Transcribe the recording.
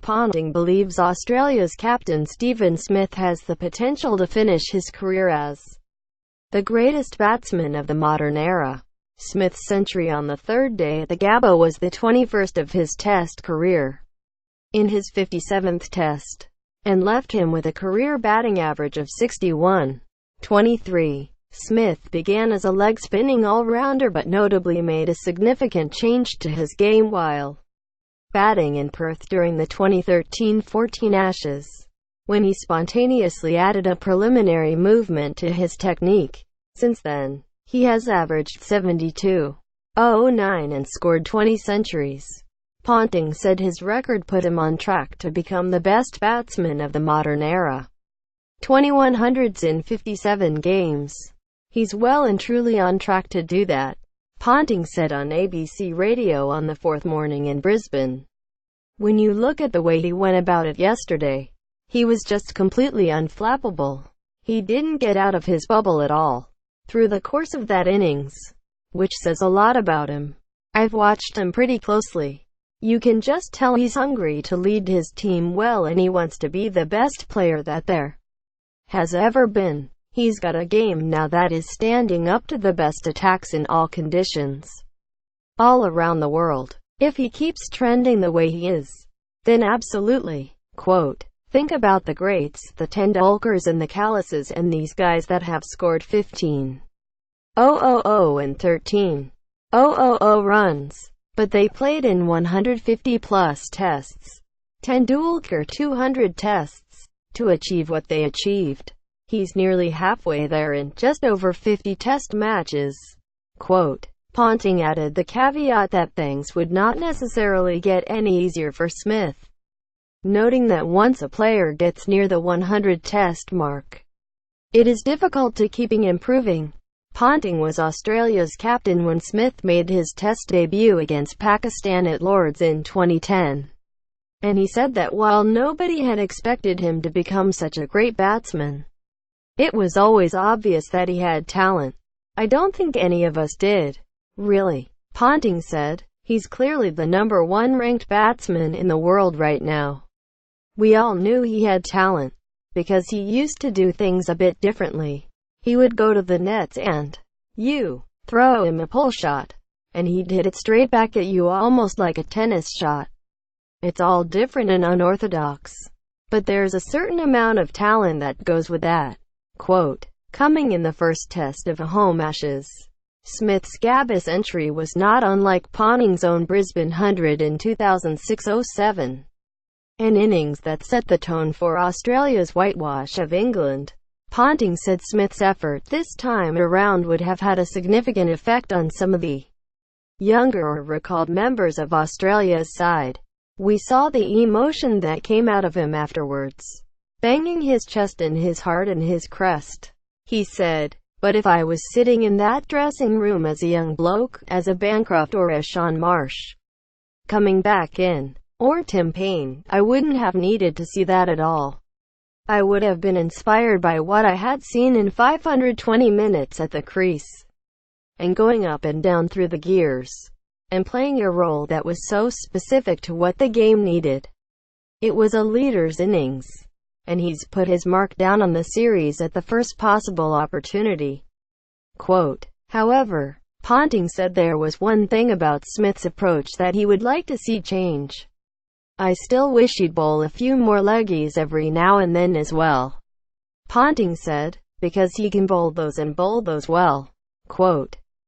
Ponting believes Australia's captain Stephen Smith has the potential to finish his career as the greatest batsman of the modern era. Smith's century on the third day at the Gabba was the 21st of his Test career, in his 57th Test, and left him with a career batting average of 61.23. Smith began as a leg-spinning all-rounder but notably made a significant change to his game while batting in Perth during the 2013-14 Ashes, when he spontaneously added a preliminary movement to his technique. Since then, he has averaged 72.09 and scored 20 centuries. Ponting said his record put him on track to become the best batsman of the modern era. 21 hundreds in 57 games. He's well and truly on track to do that, Ponting said on ABC Radio on the fourth morning in Brisbane. When you look at the way he went about it yesterday, he was just completely unflappable. He didn't get out of his bubble at all through the course of that innings, which says a lot about him. I've watched him pretty closely. You can just tell he's hungry to lead his team well and he wants to be the best player that there has ever been. He's got a game now that is standing up to the best attacks in all conditions, all around the world. If he keeps trending the way he is, then absolutely. Quote, think about the greats, the Tendulkars and the Kallises and these guys that have scored 15,000 and 13,000 runs. But they played in 150-plus tests. Tendulkar 200 tests, to achieve what they achieved. He's nearly halfway there in just over 50 test matches. Quote, Ponting added the caveat that things would not necessarily get any easier for Smith, noting that once a player gets near the 100 test mark, it is difficult to keeping improving. Ponting was Australia's captain when Smith made his Test debut against Pakistan at Lord's in 2010. And he said that while nobody had expected him to become such a great batsman, it was always obvious that he had talent. I don't think any of us did. Really, Ponting said. He's clearly the number one ranked batsman in the world right now. We all knew he had talent, because he used to do things a bit differently. He would go to the nets and you throw him a pull shot, and he'd hit it straight back at you almost like a tennis shot. It's all different and unorthodox, but there's a certain amount of talent that goes with that. Quote, coming in the first Test of a home Ashes, Smith's Gabba century was not unlike Ponting's own Brisbane 100 in 2006-07, an innings that set the tone for Australia's whitewash of England. Ponting said Smith's effort this time around would have had a significant effect on some of the younger or recalled members of Australia's side. We saw the emotion that came out of him afterwards, banging his chest and his heart and his crest. He said, but if I was sitting in that dressing room as a young bloke, as a Bancroft or as Sean Marsh coming back in, or Tim Payne, I wouldn't have needed to see that at all. I would have been inspired by what I had seen in 520 minutes at the crease, and going up and down through the gears, and playing a role that was so specific to what the game needed. It was a leader's innings, and he's put his mark down on the series at the first possible opportunity. Quote, however, Ponting said there was one thing about Smith's approach that he would like to see change. I still wish he'd bowl a few more leggies every now and then as well, Ponting said, because he can bowl those and bowl those well. Quote,